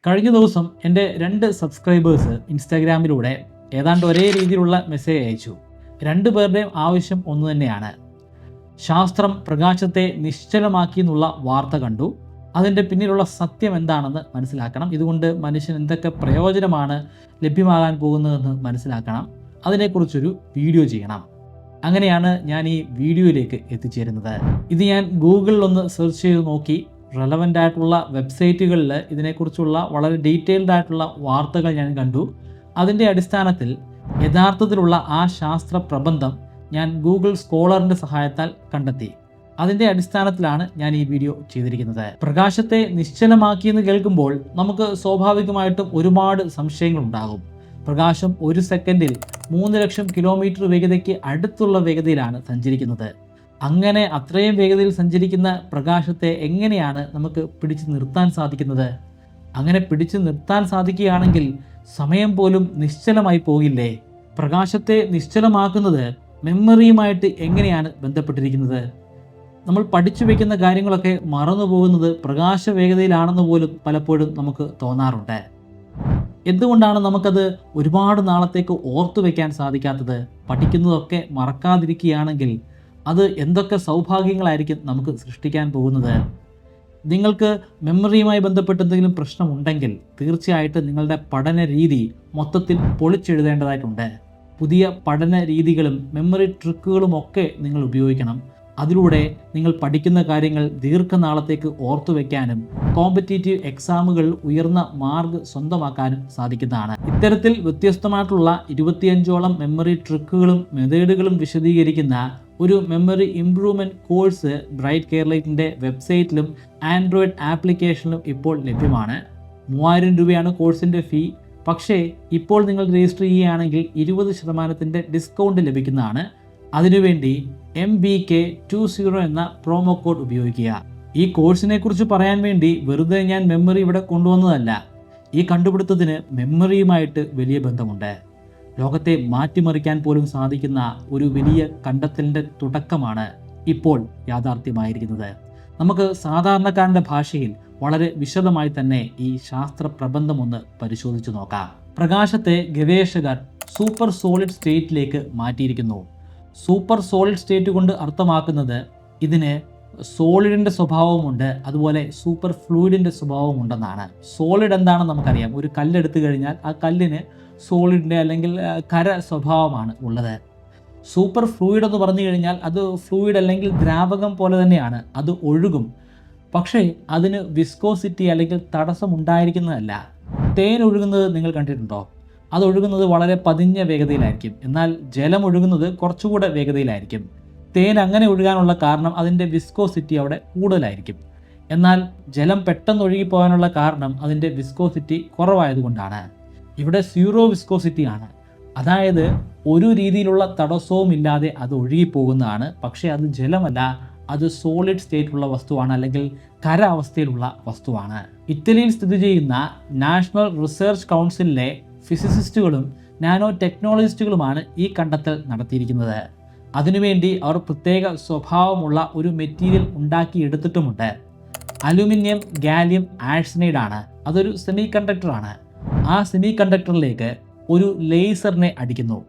കഴിഞ്ഞ ദിവസം എൻ്റെ 2 സബ്സ്ക്രൈബേഴ്സ് ഇൻസ്റ്റാഗ്രാമിലൂടെ ഏതാണ്ട് ഒരേ രീതിയിലുള്ള മെസ്സേജ് അയച്ചു. 2 പേരുടെയും ആവശ്യം ഒന്ന് തന്നെയാണ്. ശാസ്ത്രം പ്രകാശത്തെ നിശ്ചലമാക്കി എന്നുള്ള വാർത്ത കണ്ടു. അതിൻ്റെ പിന്നിലുള്ള സത്യം എന്താണെന്ന് മനസ്സിലാക്കണം. ഇതുകൊണ്ട് മനുഷ്യന് എന്തൊക്കെ പ്രയോജനമാണ് ലഭ്യമാകാൻ പോകുന്നതെന്ന് മനസ്സിലാക്കണം. അതിനെക്കുറിച്ചൊരു വീഡിയോ ചെയ്യണം. അങ്ങനെയാണ് ഞാൻ ഈ വീഡിയോയിലേക്ക് എത്തിച്ചേരുന്നത്. ഇത് ഞാൻ ഗൂഗിളിലൊന്ന് സെർച്ച് ചെയ്ത് നോക്കി. റെലവൻ്റ് ആയിട്ടുള്ള വെബ്സൈറ്റുകളിൽ ഇതിനെക്കുറിച്ചുള്ള വളരെ ഡീറ്റെയിൽഡ് ആയിട്ടുള്ള വാർത്തകൾ ഞാൻ കണ്ടു. അതിൻ്റെ അടിസ്ഥാനത്തിൽ യഥാർത്ഥത്തിലുള്ള ആ ശാസ്ത്ര പ്രബന്ധം ഞാൻ ഗൂഗിൾ സ്കോളറിൻ്റെ സഹായത്താൽ കണ്ടെത്തി. അതിൻ്റെ അടിസ്ഥാനത്തിലാണ് ഞാൻ ഈ വീഡിയോ ചെയ്തിരിക്കുന്നത്. പ്രകാശത്തെ നിശ്ചലമാക്കിയെന്ന് കേൾക്കുമ്പോൾ നമുക്ക് സ്വാഭാവികമായിട്ടും ഒരുപാട് സംശയങ്ങളുണ്ടാകും. പ്രകാശം 1 സെക്കൻഡിൽ 3 ലക്ഷം കിലോമീറ്റർ വേഗതയ്ക്ക് അടുത്തുള്ള വേഗതയിലാണ് സഞ്ചരിക്കുന്നത്. അങ്ങനെ അത്രയും വേഗതയിൽ സഞ്ചരിക്കുന്ന പ്രകാശത്തെ എങ്ങനെയാണ് നമുക്ക് പിടിച്ചു നിർത്താൻ സാധിക്കുന്നത്? അങ്ങനെ പിടിച്ചു നിർത്താൻ സാധിക്കുകയാണെങ്കിൽ സമയം പോലും നിശ്ചലമായി പോകില്ലേ? പ്രകാശത്തെ നിശ്ചലമാക്കുന്നത് മെമ്മറിയുമായിട്ട് എങ്ങനെയാണ് ബന്ധപ്പെട്ടിരിക്കുന്നത്? നമ്മൾ പഠിച്ചു വയ്ക്കുന്ന കാര്യങ്ങളൊക്കെ മറന്നു പോകുന്നത് പ്രകാശ വേഗതയിലാണെന്ന് പോലും പലപ്പോഴും നമുക്ക് തോന്നാറുണ്ട്. എന്തുകൊണ്ടാണ് നമുക്കത് ഒരുപാട് നാളത്തേക്ക് ഓർത്തു വയ്ക്കാൻ സാധിക്കാത്തത്? പഠിക്കുന്നതൊക്കെ മറക്കാതിരിക്കുകയാണെങ്കിൽ അത് എന്തൊക്കെ സൗഭാഗ്യങ്ങളായിരിക്കും നമുക്ക് സൃഷ്ടിക്കാൻ പോകുന്നത്? നിങ്ങൾക്ക് മെമ്മറിയുമായി ബന്ധപ്പെട്ട് എന്തെങ്കിലും പ്രശ്നമുണ്ടെങ്കിൽ തീർച്ചയായിട്ടും നിങ്ങളുടെ പഠന രീതി മൊത്തത്തിൽ പൊളിച്ചെഴുതേണ്ടതായിട്ടുണ്ട്. പുതിയ പഠന രീതികളും മെമ്മറി ട്രിക്കുകളും ഒക്കെ നിങ്ങൾ ഉപയോഗിക്കണം. അതിലൂടെ നിങ്ങൾ പഠിക്കുന്ന കാര്യങ്ങൾ ദീർഘനാളത്തേക്ക് ഓർത്തു വയ്ക്കാനും കോമ്പറ്റേറ്റീവ് എക്സാമുകൾ ഉയർന്ന മാർക്ക് സ്വന്തമാക്കാനും സാധിക്കുന്നതാണ്. ഇത്തരത്തിൽ വ്യത്യസ്തമായിട്ടുള്ള 25ഓളം മെമ്മറി ട്രിക്കുകളും മെത്തേഡുകളും വിശദീകരിക്കുന്ന ഒരു മെമ്മറി ഇംപ്രൂവ്മെൻറ്റ് കോഴ്സ് ബ്രൈറ്റ് കേരളത്തിൻ്റെ വെബ്സൈറ്റിലും ആൻഡ്രോയിഡ് ആപ്ലിക്കേഷനിലും ഇപ്പോൾ ലഭ്യമാണ്. 3000 രൂപയാണ് കോഴ്സിൻ്റെ ഫീ. പക്ഷേ ഇപ്പോൾ നിങ്ങൾ രജിസ്റ്റർ ചെയ്യുകയാണെങ്കിൽ 20% ഡിസ്കൗണ്ട് ലഭിക്കുന്നതാണ്. അതിനുവേണ്ടി MBK20 എന്ന പ്രോമോ കോഡ് ഉപയോഗിക്കുക. ഈ കോഴ്സിനെ കുറിച്ച് പറയാൻ വേണ്ടി വെറുതെ ഞാൻ മെമ്മറി ഇവിടെ കൊണ്ടുവന്നതല്ല. ഈ കണ്ടുപിടുത്തത്തിന് മെമ്മറിയുമായിട്ട് വലിയ ബന്ധമുണ്ട്. ലോകത്തെ മാറ്റിമറിക്കാൻ പോലും സാധിക്കുന്ന ഒരു വലിയ കണ്ടെത്തലിൻ്റെ തുടക്കമാണ് ഇപ്പോൾ യാഥാർത്ഥ്യമായിരിക്കുന്നത്. നമുക്ക് സാധാരണക്കാരൻ്റെ ഭാഷയിൽ വളരെ വിശദമായി തന്നെ ഈ ശാസ്ത്ര പ്രബന്ധം ഒന്ന് പരിശോധിച്ചു നോക്കാം. പ്രകാശത്തെ ഗവേഷകർ സൂപ്പർ സോളിഡ് സ്റ്റേറ്റിലേക്ക് മാറ്റിയിരിക്കുന്നു. സൂപ്പർ സോളിഡ് സ്റ്റേറ്റ് കൊണ്ട് അർത്ഥമാക്കുന്നത് ഇതിന് സോളിഡിൻ്റെ സ്വഭാവമുണ്ട്, അതുപോലെ സൂപ്പർ ഫ്ലൂയിഡിൻ്റെ സ്വഭാവം ഉണ്ടെന്നാണ്. സോളിഡ് എന്താണെന്ന് നമുക്കറിയാം. ഒരു കല്ലെടുത്തു കഴിഞ്ഞാൽ ആ കല്ലിന് സോളിഡിൻ്റെ അല്ലെങ്കിൽ ഖര സ്വഭാവമാണ് ഉള്ളത്. സൂപ്പർ ഫ്ലൂയിഡ് എന്ന് പറഞ്ഞു കഴിഞ്ഞാൽ അത് ഫ്ലൂയിഡ് അല്ലെങ്കിൽ ദ്രാവകം പോലെ തന്നെയാണ്. അത് ഒഴുകും, പക്ഷേ അതിന് വിസ്കോസിറ്റി അല്ലെങ്കിൽ തടസ്സം ഉണ്ടായിരിക്കുന്നതല്ല. തേൻ ഒഴുകുന്നത് നിങ്ങൾ കണ്ടിട്ടുണ്ടോ? അത് ഒഴുകുന്നത് വളരെ പതിഞ്ഞ വേഗതയിലായിരിക്കും. എന്നാൽ ജലം ഒഴുകുന്നത് കുറച്ചുകൂടെ വേഗതയിലായിരിക്കും. തേൻ അങ്ങനെ ഒഴുകാനുള്ള കാരണം അതിൻ്റെ വിസ്കോസിറ്റി അവിടെ കൂടുതലായിരിക്കും. എന്നാൽ ജലം പെട്ടെന്ന് ഒഴുകിപ്പോകാനുള്ള കാരണം അതിൻ്റെ വിസ്കോസിറ്റി കുറവായതുകൊണ്ടാണ്. ഇവിടെ സീറോ വിസ്കോസിറ്റി ആണ്. അതായത് ഒരു രീതിയിലുള്ള തടസ്സവും ഇല്ലാതെ അത് ഒഴുകിപ്പോകുന്നതാണ്. പക്ഷേ അത് ജലമല്ല, അത് സോളിഡ് സ്റ്റേറ്റിലുള്ള വസ്തുവാണ്, അല്ലെങ്കിൽ ഖര അവസ്ഥയിലുള്ള വസ്തുവാണ്. ഇറ്റലിയിൽ സ്ഥിതി ചെയ്യുന്ന നാഷണൽ റിസർച്ച് കൗൺസിലിലെ ഫിസിസിസ്റ്റുകളും നാനോ ടെക്നോളജിസ്റ്റുകളുമാണ് ഈ കണ്ടെത്തൽ നടത്തിയിരിക്കുന്നത്. അതിനുവേണ്ടി അവർ പ്രത്യേക സ്വഭാവമുള്ള ഒരു മെറ്റീരിയൽ ഉണ്ടാക്കിയെടുത്തിട്ടുമുണ്ട്. അലുമിനിയം ഗാലിയം ആഴ്സനൈഡാണ്. അതൊരു സെമി കണ്ടക്ടറാണ്. ആ സെമി കണ്ടക്ടറിലേക്ക് ഒരു ലേസറിനെ അടിക്കുന്നു.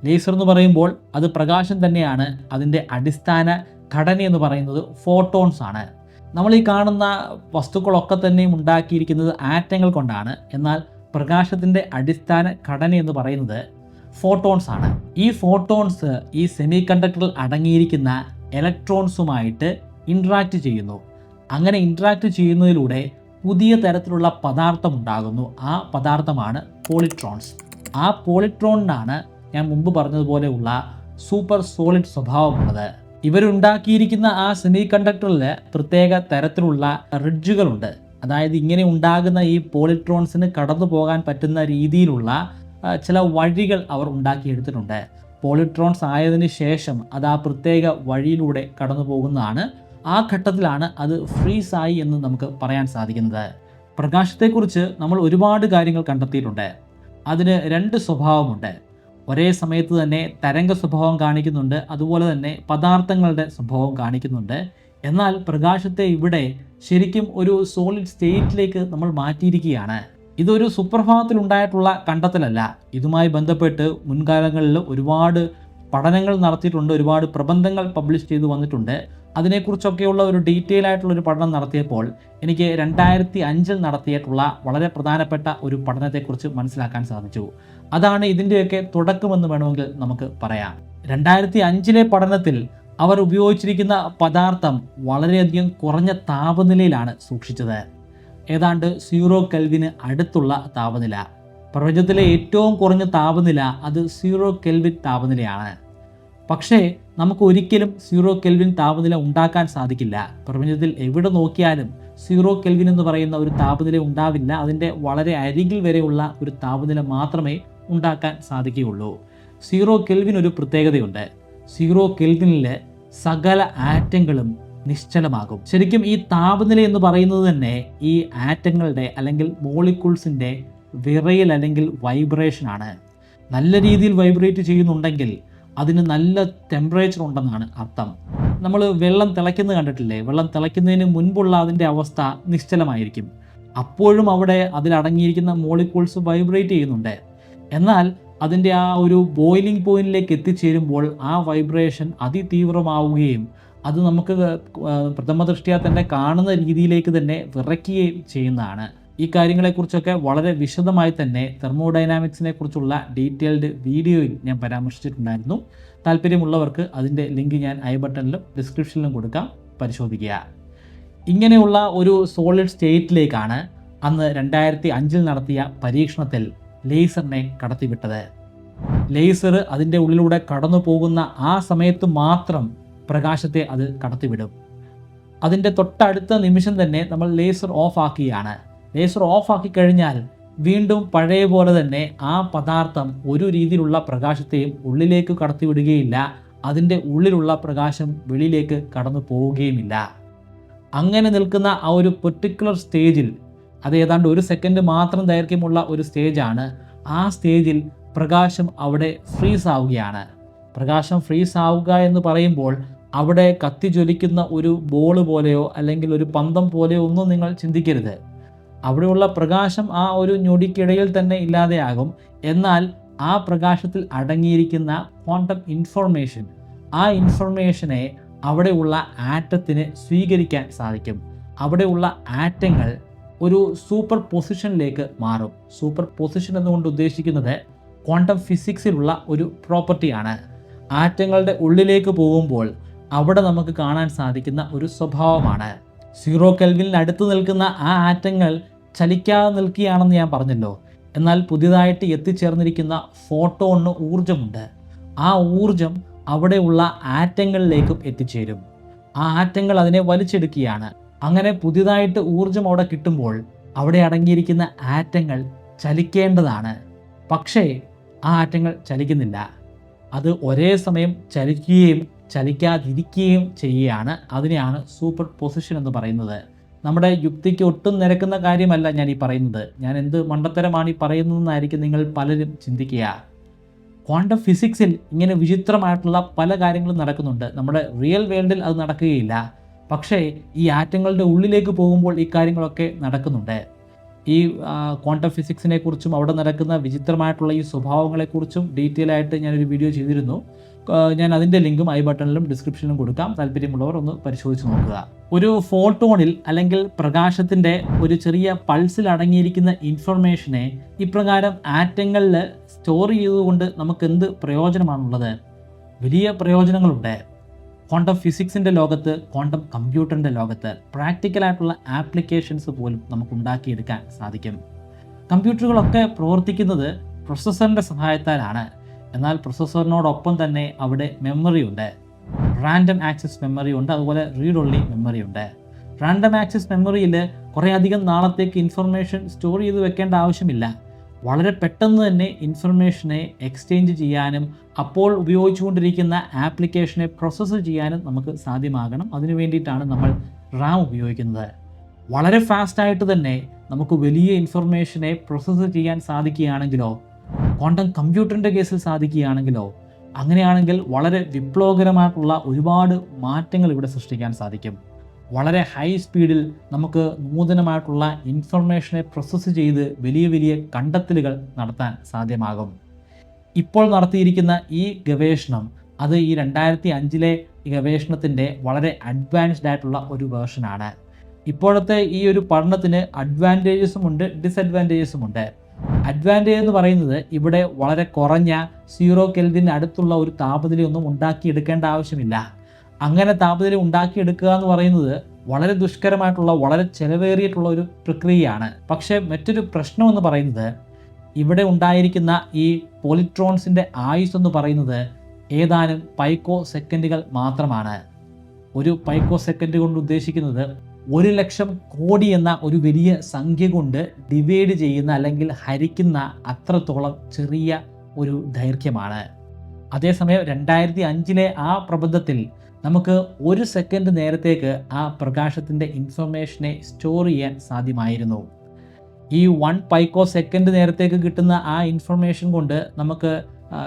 ലേസർ എന്ന് പറയുമ്പോൾ അത് പ്രകാശം തന്നെയാണ്. അതിൻ്റെ അടിസ്ഥാന ഘടന എന്ന് പറയുന്നത് ഫോട്ടോൺസ് ആണ്. നമ്മൾ ഈ കാണുന്ന വസ്തുക്കളൊക്കെ തന്നെയും ഉണ്ടാക്കിയിരിക്കുന്നത് ആറ്റങ്ങൾ കൊണ്ടാണ്. എന്നാൽ പ്രകാശത്തിൻ്റെ അടിസ്ഥാന ഘടന എന്ന് പറയുന്നത് ഫോട്ടോൺസ് ആണ്. ഈ ഫോട്ടോൺസ് ഈ സെമി കണ്ടക്ടറിൽ അടങ്ങിയിരിക്കുന്ന ഇലക്ട്രോൺസുമായിട്ട് ഇൻട്രാക്ട് ചെയ്യുന്നു. അങ്ങനെ ഇൻട്രാക്ട് ചെയ്യുന്നതിലൂടെ പുതിയ തരത്തിലുള്ള പദാർത്ഥം ഉണ്ടാകുന്നു. ആ പദാർത്ഥമാണ് പോളിട്രോൺസ്. ആ പോളിട്രോണിനാണ് ഞാൻ മുമ്പ് പറഞ്ഞതുപോലെയുള്ള സൂപ്പർ സോളിഡ് സ്വഭാവമുള്ളത്. ഇവരുണ്ടാക്കിയിരിക്കുന്ന ആ സെമി കണ്ടക്ടറിൽ പ്രത്യേക തരത്തിലുള്ള റിഡ്ജുകളുണ്ട്. അതായത് ഇങ്ങനെ ഉണ്ടാകുന്ന ഈ പോളിട്രോൺസിന് കടന്നു പോകാൻ പറ്റുന്ന രീതിയിലുള്ള ചില വഴികൾ അവർ ഉണ്ടാക്കിയെടുത്തിട്ടുണ്ട്. പോളിട്രോൺസ് ആയതിനു ശേഷം അത് ആ പ്രത്യേക വഴിയിലൂടെ കടന്നു പോകുന്നതാണ്. ആ ഘട്ടത്തിലാണ് അത് ഫ്രീസായി എന്ന് നമുക്ക് പറയാൻ സാധിക്കുന്നത്. പ്രകാശത്തെക്കുറിച്ച് നമ്മൾ ഒരുപാട് കാര്യങ്ങൾ കണ്ടെത്തിയിട്ടുണ്ട്. അതിന് 2 സ്വഭാവമുണ്ട്. ഒരേ സമയത്ത് തന്നെ തരംഗ സ്വഭാവം കാണിക്കുന്നുണ്ട്, അതുപോലെ തന്നെ പദാർത്ഥങ്ങളുടെ സ്വഭാവം കാണിക്കുന്നുണ്ട്. എന്നാൽ പ്രകാശത്തെ ഇവിടെ ശരിക്കും ഒരു സോളിഡ് സ്റ്റേറ്റിലേക്ക് നമ്മൾ മാറ്റിയിരിക്കുകയാണ്. ഇതൊരു സുപ്രഭാതത്തിൽ ഉണ്ടായിട്ടുള്ള കണ്ടെത്തലല്ല. ഇതുമായി ബന്ധപ്പെട്ട് മുൻകാലങ്ങളിൽ ഒരുപാട് പഠനങ്ങൾ നടത്തിയിട്ടുണ്ട്, ഒരുപാട് പ്രബന്ധങ്ങൾ പബ്ലിഷ് ചെയ്തു വന്നിട്ടുണ്ട്. അതിനെക്കുറിച്ചൊക്കെയുള്ള ഒരു ഡീറ്റെയിൽ ആയിട്ടുള്ള ഒരു പഠനം നടത്തിയപ്പോൾ എനിക്ക് 2005 നടത്തിയിട്ടുള്ള വളരെ പ്രധാനപ്പെട്ട ഒരു പഠനത്തെക്കുറിച്ച് മനസ്സിലാക്കാൻ സാധിച്ചു. അതാണ് ഇതിൻ്റെയൊക്കെ തുടക്കമെന്ന് വേണമെങ്കിൽ നമുക്ക് പറയാം. 2005 പഠനത്തിൽ അവർ ഉപയോഗിച്ചിരിക്കുന്ന പദാർത്ഥം വളരെയധികം കുറഞ്ഞ താപനിലയിലാണ് സൂക്ഷിച്ചത്. ഏതാണ്ട് 0 കെൽവിന് അടുത്തുള്ള താപനില. പ്രപഞ്ചത്തിലെ ഏറ്റവും കുറഞ്ഞ താപനില അത് 0 കെൽവിൻ താപനിലയാണ്. പക്ഷേ നമുക്ക് ഒരിക്കലും 0 കെൽവിൻ താപനില ഉണ്ടാക്കാൻ സാധിക്കില്ല. പ്രപഞ്ചത്തിൽ എവിടെ നോക്കിയാലും 0 കെൽവിൻ എന്ന് പറയുന്ന ഒരു താപനില ഉണ്ടാവില്ല. അതിൻ്റെ വളരെ അരികിൽ വരെയുള്ള ഒരു താപനില മാത്രമേ ഉണ്ടാക്കാൻ സാധിക്കുകയുള്ളൂ. 0 കെൽവിൻ ഒരു പ്രത്യേകതയുണ്ട്. 0 കെൽവിനിൽ സകല ആറ്റങ്ങളും നിശ്ചലമാകും. ശരിക്കും ഈ താപനില എന്ന് പറയുന്നത് തന്നെ ഈ ആറ്റങ്ങളുടെ അല്ലെങ്കിൽ മോളിക്യൂൾസിൻ്റെ വിറയൽ അല്ലെങ്കിൽ വൈബ്രേഷനാണ്. നല്ല രീതിയിൽ വൈബ്രേറ്റ് ചെയ്യുന്നുണ്ടെങ്കിൽ അതിന് നല്ല ടെമ്പറേച്ചർ ഉണ്ടെന്നാണ് അർത്ഥം. നമ്മൾ വെള്ളം തിളയ്ക്കുന്നത് കണ്ടിട്ടില്ലേ? വെള്ളം തിളയ്ക്കുന്നതിന് മുൻപുള്ള അതിൻ്റെ അവസ്ഥ നിശ്ചലമായിരിക്കും. അപ്പോഴും അവിടെ അതിലടങ്ങിയിരിക്കുന്ന മോളിക്യൂൾസ് വൈബ്രേറ്റ് ചെയ്യുന്നുണ്ട്. എന്നാൽ അതിൻ്റെ ആ ഒരു ബോയിലിംഗ് പോയിന്റിലേക്ക് എത്തിച്ചേരുമ്പോൾ ആ വൈബ്രേഷൻ അതിതീവ്രമാവുകയും അത് നമുക്ക് പ്രഥമ ദൃഷ്ട്യാ തന്നെ കാണുന്ന രീതിയിലേക്ക് തന്നെ വിറയ്ക്കുകയും ചെയ്യുന്നതാണ്. ഈ കാര്യങ്ങളെക്കുറിച്ചൊക്കെ വളരെ വിശദമായി തന്നെ തെർമോഡൈനാമിക്സിനെ കുറിച്ചുള്ള ഡീറ്റെയിൽഡ് വീഡിയോയിൽ ഞാൻ പരാമർശിച്ചിട്ടുണ്ടായിരുന്നു. താല്പര്യമുള്ളവർക്ക് അതിൻ്റെ ലിങ്ക് ഞാൻ ഐ ബട്ടണിലും ഡിസ്ക്രിപ്ഷനിലും കൊടുക്കാം, പരിശോധിക്കുക. ഇങ്ങനെയുള്ള ഒരു സോളിഡ് സ്റ്റേറ്റിലേക്കാണ് അന്ന് 2005 നടത്തിയ പരീക്ഷണത്തിൽ ലേസറിനെ കടത്തിവിട്ടത്. ലേസർ അതിൻ്റെ ഉള്ളിലൂടെ കടന്നു പോകുന്ന ആ സമയത്ത് മാത്രം പ്രകാശത്തെ അത് കടത്തിവിടും. അതിൻ്റെ തൊട്ടടുത്ത നിമിഷം തന്നെ നമ്മൾ ലേസർ ഓഫ് ആക്കുകയാണ്. ലേസർ ഓഫ് ആക്കി കഴിഞ്ഞാൽ വീണ്ടും പഴയ പോലെ തന്നെ ആ പദാർത്ഥം ഒരു രീതിയിലുള്ള പ്രകാശത്തെയും ഉള്ളിലേക്ക് കടത്തിവിടുകയില്ല. അതിൻ്റെ ഉള്ളിലുള്ള പ്രകാശം വെളിയിലേക്ക് കടന്നു പോവുകയുമില്ല. അങ്ങനെ നിൽക്കുന്ന ആ ഒരു പെർട്ടിക്കുലർ സ്റ്റേജിൽ, അത് ഏതാണ്ട് 1 സെക്കൻഡ് മാത്രം ദൈർഘ്യമുള്ള ഒരു സ്റ്റേജാണ്. ആ സ്റ്റേജിൽ പ്രകാശം അവിടെ ഫ്രീസ് ആവുകയാണ്. പ്രകാശം ഫ്രീസ് ആവുക എന്ന് പറയുമ്പോൾ അവിടെ കത്തിജ്വലിക്കുന്ന ഒരു ബോൾ പോലെയോ അല്ലെങ്കിൽ ഒരു പന്തം പോലെയോ ഒന്നും നിങ്ങൾ ചിന്തിക്കരുത്. അവിടെയുള്ള പ്രകാശം ആ ഒരു ഞൊടിക്കിടയിൽ തന്നെ ഇല്ലാതെയാകും. എന്നാൽ ആ പ്രകാശത്തിൽ അടങ്ങിയിരിക്കുന്ന ക്വാണ്ടം ഇൻഫർമേഷൻ, ആ ഇൻഫർമേഷനെ അവിടെയുള്ള ആറ്റത്തിന് സ്വീകരിക്കാൻ സാധിക്കും. അവിടെയുള്ള ആറ്റങ്ങൾ ഒരു സൂപ്പർ പൊസിഷനിലേക്ക് മാറും. സൂപ്പർ പൊസിഷൻ എന്നുകൊണ്ട് ഉദ്ദേശിക്കുന്നത് ക്വാണ്ടം ഫിസിക്സിലുള്ള ഒരു പ്രോപ്പർട്ടിയാണ്. ആറ്റങ്ങളുടെ ഉള്ളിലേക്ക് പോകുമ്പോൾ അവിടെ നമുക്ക് കാണാൻ സാധിക്കുന്ന ഒരു സ്വഭാവമാണ്. 0 കെൽവിനിൽ അടുത്ത് നിൽക്കുന്ന ആ ആറ്റങ്ങൾ ചലിക്കാതെ നിൽക്കുകയാണെന്ന് ഞാൻ പറഞ്ഞല്ലോ. എന്നാൽ പുതിയതായിട്ട് എത്തിച്ചേർന്നിരിക്കുന്ന ഫോട്ടോണിന് ഊർജമുണ്ട്. ആ ഊർജം അവിടെയുള്ള ആറ്റങ്ങളിലേക്കും എത്തിച്ചേരും. ആ ആറ്റങ്ങൾ അതിനെ വലിച്ചെടുക്കുകയാണ്. അങ്ങനെ പുതിയതായിട്ട് ഊർജം അവിടെ കിട്ടുമ്പോൾ അവിടെ അടങ്ങിയിരിക്കുന്ന ആറ്റങ്ങൾ ചലിക്കേണ്ടതാണ്. പക്ഷേ ആ ആറ്റങ്ങൾ ചലിക്കുന്നില്ല. അത് ഒരേ സമയം ചലിക്കുകയും ചലിക്കാതിരിക്കുകയും ചെയ്യുകയാണ്. അതിനെയാണ് സൂപ്പർ പൊസിഷൻ എന്ന് പറയുന്നത്. നമ്മുടെ യുക്തിക്ക് ഒട്ടും നിരക്കുന്ന കാര്യമല്ല ഞാൻ ഈ പറയുന്നത്. ഞാൻ എന്ത് മണ്ടത്തരമാണ് ഈ പറയുന്നതെന്നായിരിക്കും നിങ്ങൾ പലരും ചിന്തിക്കുക. ക്വാണ്ടം ഫിസിക്സിൽ ഇങ്ങനെ വിചിത്രമായിട്ടുള്ള പല കാര്യങ്ങളും നടക്കുന്നുണ്ട്. നമ്മുടെ റിയൽ വേൾഡിൽ അത് നടക്കുകയില്ല. പക്ഷേ ഈ ആറ്റങ്ങളുടെ ഉള്ളിലേക്ക് പോകുമ്പോൾ ഈ കാര്യങ്ങളൊക്കെ നടക്കുന്നുണ്ട്. ഈ ക്വാണ്ടം ഫിസിക്സിനെ കുറിച്ചും അവിടെ നടക്കുന്ന വിചിത്രമായിട്ടുള്ള ഈ സ്വഭാവങ്ങളെക്കുറിച്ചും ഡീറ്റെയിൽ ആയിട്ട് ഞാനൊരു വീഡിയോ ചെയ്തിരുന്നു. ഞാൻ അതിൻ്റെ ലിങ്കും ഐ ബട്ടണിലും ഡിസ്ക്രിപ്ഷനിലും കൊടുക്കാം. താല്പര്യമുള്ളവർ ഒന്ന് പരിശോധിച്ച് നോക്കുക. ഒരു ഫോട്ടോണിൽ അല്ലെങ്കിൽ പ്രകാശത്തിൻ്റെ ഒരു ചെറിയ പൾസിൽ അടങ്ങിയിരിക്കുന്ന ഇൻഫർമേഷനെ ഇപ്രകാരം ആറ്റങ്ങളിൽ സ്റ്റോർ ചെയ്തുകൊണ്ട് നമുക്ക് എന്ത് പ്രയോജനമാണുള്ളത്? വലിയ പ്രയോജനങ്ങളുണ്ട്. ക്വാണ്ടം ഫിസിക്സിൻ്റെ ലോകത്ത്, ക്വാണ്ടം കമ്പ്യൂട്ടറിൻ്റെ ലോകത്ത് പ്രാക്ടിക്കലായിട്ടുള്ള ആപ്ലിക്കേഷൻസ് പോലും നമുക്ക് ഉണ്ടാക്കിയെടുക്കാൻ സാധിക്കും. കമ്പ്യൂട്ടറുകളൊക്കെ പ്രവർത്തിക്കുന്നത് പ്രൊസസ്സറിൻ്റെ സഹായത്താലാണ്. എന്നാൽ പ്രൊസസ്സറിനോടൊപ്പം തന്നെ അവിടെ മെമ്മറി ഉണ്ട്. റാൻഡം ആക്സസ് മെമ്മറി ഉണ്ട്, അതുപോലെ റീഡ് ഓൺലി മെമ്മറി ഉണ്ട്. റാൻഡം ആക്സസ് മെമ്മറിയിൽ കുറേ അധികം നാളത്തേക്ക് ഇൻഫർമേഷൻ സ്റ്റോർ ചെയ്ത് വെക്കേണ്ട ആവശ്യമില്ല. വളരെ പെട്ടെന്ന് തന്നെ ഇൻഫർമേഷനെ എക്സ്ചേഞ്ച് ചെയ്യാനും അപ്പോൾ ഉപയോഗിച്ചുകൊണ്ടിരിക്കുന്ന ആപ്ലിക്കേഷനെ പ്രോസസ്സ് ചെയ്യാനും നമുക്ക് സാധ്യമാകണം. അതിനു വേണ്ടിയിട്ടാണ് നമ്മൾ റാം ഉപയോഗിക്കുന്നത്. വളരെ ഫാസ്റ്റായിട്ട് തന്നെ നമുക്ക് വലിയ ഇൻഫർമേഷനെ പ്രോസസ്സ് ചെയ്യാൻ സാധിക്കുകയാണെങ്കിലോ, ക്വാണ്ടം കമ്പ്യൂട്ടറിൻ്റെ കേസിൽ സാധിക്കുകയാണെങ്കിലോ, അങ്ങനെയാണെങ്കിൽ വളരെ വിപ്ലവകരമായിട്ടുള്ള ഒരുപാട് മാറ്റങ്ങൾ ഇവിടെ സൃഷ്ടിക്കാൻ സാധിക്കും. വളരെ ഹൈ സ്പീഡിൽ നമുക്ക് നൂതനമായിട്ടുള്ള ഇൻഫർമേഷനെ പ്രോസസ്സ് ചെയ്ത് വലിയ വലിയ കണ്ടെത്തലുകൾ നടത്താൻ സാധ്യമാകും. ഇപ്പോൾ നടത്തിയിരിക്കുന്ന ഈ ഗവേഷണം അത് ഈ 2005 ഗവേഷണത്തിൻ്റെ വളരെ അഡ്വാൻസ്ഡ് ആയിട്ടുള്ള ഒരു വേർഷനാണ്. ഇപ്പോഴത്തെ ഈ ഒരു പഠനത്തിന് അഡ്വാൻറ്റേജസും ഉണ്ട്, ഡിസഡ്വാൻറ്റേജസും ഉണ്ട്. അഡ്വാൻറ്റേജ് എന്ന് പറയുന്നത് ഇവിടെ വളരെ കുറഞ്ഞ 0 കെൽവിന് അടുത്തുള്ള ഒരു താപനിലയൊന്നും ഉണ്ടാക്കിയെടുക്കേണ്ട ആവശ്യമില്ല. അങ്ങനെ താപനില ഉണ്ടാക്കിയെടുക്കുക എന്ന് പറയുന്നത് വളരെ ദുഷ്കരമായിട്ടുള്ള, വളരെ ചെലവേറിയിട്ടുള്ള ഒരു പ്രക്രിയയാണ്. പക്ഷേ മറ്റൊരു പ്രശ്നം എന്ന് പറയുന്നത് ഇവിടെ ഉണ്ടായിരിക്കുന്ന ഈ പോളിട്രോൺസിൻ്റെ ആയുസ് എന്ന് പറയുന്നത് ഏതാനും പൈക്കോ സെക്കൻഡുകൾ മാത്രമാണ്. ഒരു പൈക്കോ സെക്കൻഡ് കൊണ്ട് ഉദ്ദേശിക്കുന്നത് 1,00,000 കോടി എന്ന ഒരു വലിയ സംഖ്യ കൊണ്ട് ഡിവൈഡ് ചെയ്യുന്ന അല്ലെങ്കിൽ ഹരിക്കുന്ന അത്രത്തോളം ചെറിയ ഒരു ദൈർഘ്യമാണ്. അതേസമയം 2005 ആ പ്രബന്ധത്തിൽ നമുക്ക് 1 സെക്കൻഡ് നേരത്തേക്ക് ആ പ്രകാശത്തിൻ്റെ ഇൻഫർമേഷനെ സ്റ്റോർ ചെയ്യാൻ സാധ്യമായിരുന്നു. ഈ 1 പൈക്കോ സെക്കൻഡ് നേരത്തേക്ക് കിട്ടുന്ന ആ ഇൻഫർമേഷൻ കൊണ്ട് നമുക്ക്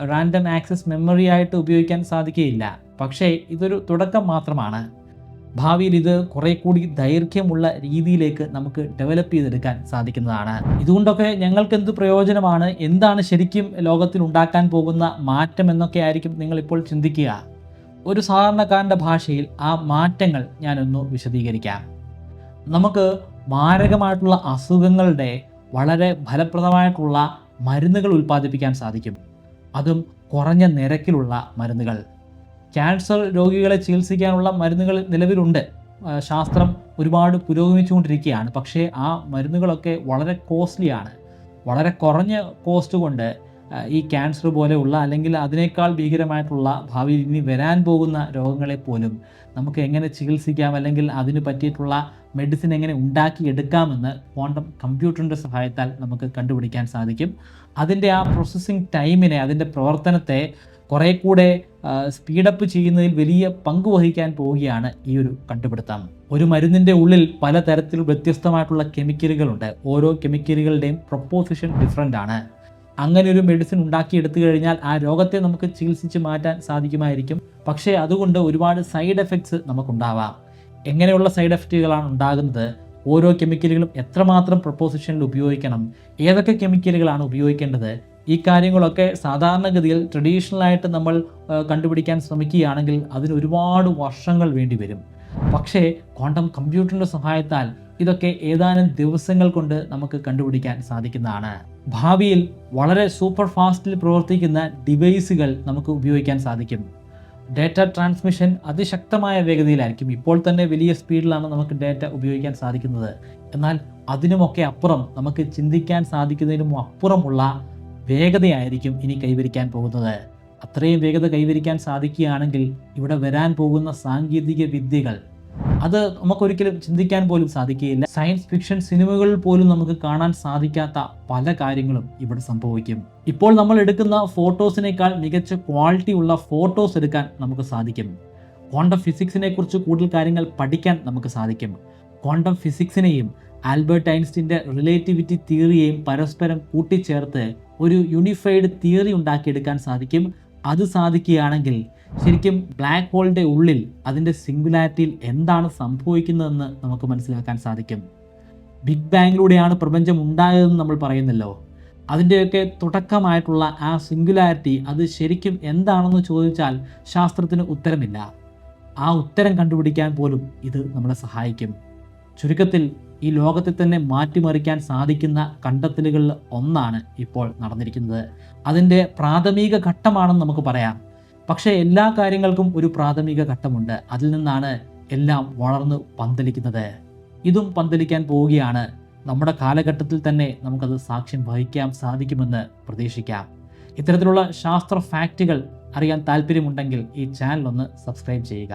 റാൻഡം ആക്സസ് മെമ്മറി ആയിട്ട് ഉപയോഗിക്കാൻ സാധിക്കുകയില്ല. പക്ഷേ ഇതൊരു തുടക്കം മാത്രമാണ്. ഭാവിയിൽ ഇത് കുറേ കൂടി ദൈർഘ്യമുള്ള രീതിയിലേക്ക് നമുക്ക് ഡെവലപ്പ് ചെയ്തെടുക്കാൻ സാധിക്കുന്നതാണ്. ഇതുകൊണ്ടൊക്കെ ഞങ്ങൾക്ക് എന്ത് പ്രയോജനമാണ്, എന്താണ് ശരിക്കും ലോകത്തിൽ ഉണ്ടാക്കാൻ പോകുന്ന മാറ്റം എന്നൊക്കെ ആയിരിക്കും നിങ്ങളിപ്പോൾ ചിന്തിക്കുക. ഒരു സാധാരണക്കാരൻ്റെ ഭാഷയിൽ ആ മാറ്റങ്ങൾ ഞാനൊന്ന് വിശദീകരിക്കാം. നമുക്ക് മാരകമായിട്ടുള്ള അസുഖങ്ങളുടെ വളരെ ഫലപ്രദമായിട്ടുള്ള മരുന്നുകൾ ഉൽപ്പാദിപ്പിക്കാൻ സാധിക്കും. അതും കുറഞ്ഞ നിരക്കിലുള്ള മരുന്നുകൾ. ക്യാൻസർ രോഗികളെ ചികിത്സിക്കാനുള്ള മരുന്നുകൾ നിലവിലുണ്ട്. ശാസ്ത്രം ഒരുപാട് പുരോഗമിച്ചുകൊണ്ടിരിക്കുകയാണ്. പക്ഷേ ആ മരുന്നുകളൊക്കെ വളരെ കോസ്റ്റ്ലിയാണ്. വളരെ കുറഞ്ഞ കോസ്റ്റ് കൊണ്ട് ഈ ക്യാൻസർ പോലെയുള്ള അല്ലെങ്കിൽ അതിനേക്കാൾ ഭീകരമായിട്ടുള്ള ഭാവിയിൽ ഇനി വരാൻ പോകുന്ന രോഗങ്ങളെ പോലും നമുക്ക് എങ്ങനെ ചികിത്സിക്കാം അല്ലെങ്കിൽ അതിന് പറ്റിയിട്ടുള്ള മെഡിസിൻ എങ്ങനെ ഉണ്ടാക്കിയെടുക്കാമെന്ന് ക്വാണ്ടം കമ്പ്യൂട്ടറിൻ്റെ സഹായത്താൽ നമുക്ക് കണ്ടുപിടിക്കാൻ സാധിക്കും. അതിൻ്റെ ആ പ്രോസസ്സിംഗ് ടൈമിനെ, അതിൻ്റെ പ്രവർത്തനത്തെ കുറേ കൂടെ സ്പീഡപ്പ് ചെയ്യുന്നതിൽ വലിയ പങ്ക് വഹിക്കാൻ പോവുകയാണ് ഈ ഒരു കണ്ടുപിടുത്തം. ഒരു മരുന്നിൻ്റെ ഉള്ളിൽ പലതരത്തിൽ വ്യത്യസ്തമായിട്ടുള്ള കെമിക്കലുകളുണ്ട്. ഓരോ കെമിക്കലുകളുടെയും പ്രൊപ്പോസിഷൻ ഡിഫറൻ്റ് ആണ്. അങ്ങനെ ഒരു മെഡിസിൻ ഉണ്ടാക്കിയെടുത്തു കഴിഞ്ഞാൽ ആ രോഗത്തെ നമുക്ക് ചികിത്സിച്ച് മാറ്റാൻ സാധിക്കുമായിരിക്കും. പക്ഷേ അതുകൊണ്ട് ഒരുപാട് സൈഡ് എഫക്ട്സ് നമുക്കുണ്ടാവാം. എങ്ങനെയുള്ള സൈഡ് എഫക്റ്റുകളാണ് ഉണ്ടാകുന്നത്, ഓരോ കെമിക്കലുകളും എത്രമാത്രം പ്രൊപ്പോസിഷനിൽ ഉപയോഗിക്കണം, ഏതൊക്കെ കെമിക്കലുകളാണ് ഉപയോഗിക്കേണ്ടത്, ഈ കാര്യങ്ങളൊക്കെ സാധാരണഗതിയിൽ ട്രഡീഷണലായിട്ട് നമ്മൾ കണ്ടുപിടിക്കാൻ ശ്രമിക്കുകയാണെങ്കിൽ അതിന് ഒരുപാട് വർഷങ്ങൾ വേണ്ടി വരും. പക്ഷേ ക്വാണ്ടം കമ്പ്യൂട്ടറിൻ്റെ സഹായത്താൽ ഇതൊക്കെ ഏതാനും ദിവസങ്ങൾ കൊണ്ട് നമുക്ക് കണ്ടുപിടിക്കാൻ സാധിക്കുന്നതാണ്. ഭാവിയിൽ വളരെ സൂപ്പർ ഫാസ്റ്റിൽ പ്രവർത്തിക്കുന്ന ഡിവൈസുകൾ നമുക്ക് ഉപയോഗിക്കാൻ സാധിക്കും. ഡാറ്റ ട്രാൻസ്മിഷൻ അതിശക്തമായ വേഗതയിലായിരിക്കും. ഇപ്പോൾ തന്നെ വലിയ സ്പീഡിലാണ് നമുക്ക് ഡാറ്റ ഉപയോഗിക്കാൻ സാധിക്കുന്നത്. എന്നാൽ അതിനുമൊക്കെ അപ്പുറം നമുക്ക് ചിന്തിക്കാൻ സാധിക്കുന്നതിനും അപ്പുറമുള്ള വേഗതയായിരിക്കും ഇനി കൈവരിക്കാൻ പോകുന്നത്. അത്രയും വേഗത കൈവരിക്കാൻ സാധിക്കുകയാണെങ്കിൽ ഇവിടെ വരാൻ പോകുന്ന സാങ്കേതിക വിദ്യകൾ അത് നമുക്കൊരിക്കലും ചിന്തിക്കാൻ പോലും സാധിക്കുകയില്ല. സയൻസ് ഫിക്ഷൻ സിനിമകളിൽ പോലും നമുക്ക് കാണാൻ സാധിക്കാത്ത പല കാര്യങ്ങളും ഇവിടെ സംഭവിക്കും. ഇപ്പോൾ നമ്മൾ എടുക്കുന്ന ഫോട്ടോസിനേക്കാൾ മികച്ച ക്വാളിറ്റി ഉള്ള ഫോട്ടോസ് എടുക്കാൻ നമുക്ക് സാധിക്കും. ക്വാണ്ടം ഫിസിക്സിനെ കുറിച്ച് കൂടുതൽ കാര്യങ്ങൾ പഠിക്കാൻ നമുക്ക് സാധിക്കും. ക്വാണ്ടം ഫിസിക്സിനെയും ആൽബർട്ട് ഐൻസ്റ്റീൻ്റെ റിലേറ്റിവിറ്റി തിയറിയെയും പരസ്പരം കൂട്ടിച്ചേർത്ത് ഒരു യൂണിഫൈഡ് തിയറി ഉണ്ടാക്കിയെടുക്കാൻ സാധിക്കും. അത് സാധിക്കുകയാണെങ്കിൽ ശരിക്കും ബ്ലാക്ക് ഹോളിൻ്റെ ഉള്ളിൽ അതിൻ്റെ സിംഗുലാരിറ്റിയിൽ എന്താണ് സംഭവിക്കുന്നതെന്ന് നമുക്ക് മനസ്സിലാക്കാൻ സാധിക്കും. ബിഗ് ബാങ്ങിലൂടെയാണ് പ്രപഞ്ചം ഉണ്ടായതെന്ന് നമ്മൾ പറയുന്നല്ലോ. അതിൻ്റെയൊക്കെ തുടക്കമായിട്ടുള്ള ആ സിംഗുലാരിറ്റി അത് ശരിക്കും എന്താണെന്ന് ചോദിച്ചാൽ ശാസ്ത്രത്തിന് ഉത്തരമില്ല. ആ ഉത്തരം കണ്ടുപിടിക്കാൻ പോലും ഇത് നമ്മളെ സഹായിക്കും. ചുരുക്കത്തിൽ ഈ ലോകത്തെ തന്നെ മാറ്റിമറിക്കാൻ സാധിക്കുന്ന കണ്ടെത്തലുകളിൽ ഒന്നാണ് ഇപ്പോൾ നടന്നിരിക്കുന്നത്. അതിൻ്റെ പ്രാഥമിക ഘട്ടമാണെന്ന് നമുക്ക് പറയാം. പക്ഷേ എല്ലാ കാര്യങ്ങൾക്കും ഒരു പ്രാഥമിക ഘട്ടമുണ്ട്. അതിൽ നിന്നാണ് എല്ലാം വളർന്ന് പന്തലിക്കുന്നത്. ഇതും പന്തലിക്കാൻ പോവുകയാണ്. നമ്മുടെ കാലഘട്ടത്തിൽ തന്നെ നമുക്കത് സാക്ഷ്യം വഹിക്കാൻ സാധിക്കുമെന്ന് പ്രതീക്ഷിക്കാം. ഇത്തരത്തിലുള്ള ശാസ്ത്ര ഫാക്റ്റുകൾ അറിയാൻ താല്പര്യമുണ്ടെങ്കിൽ ഈ ചാനൽ ഒന്ന് സബ്സ്ക്രൈബ് ചെയ്യുക.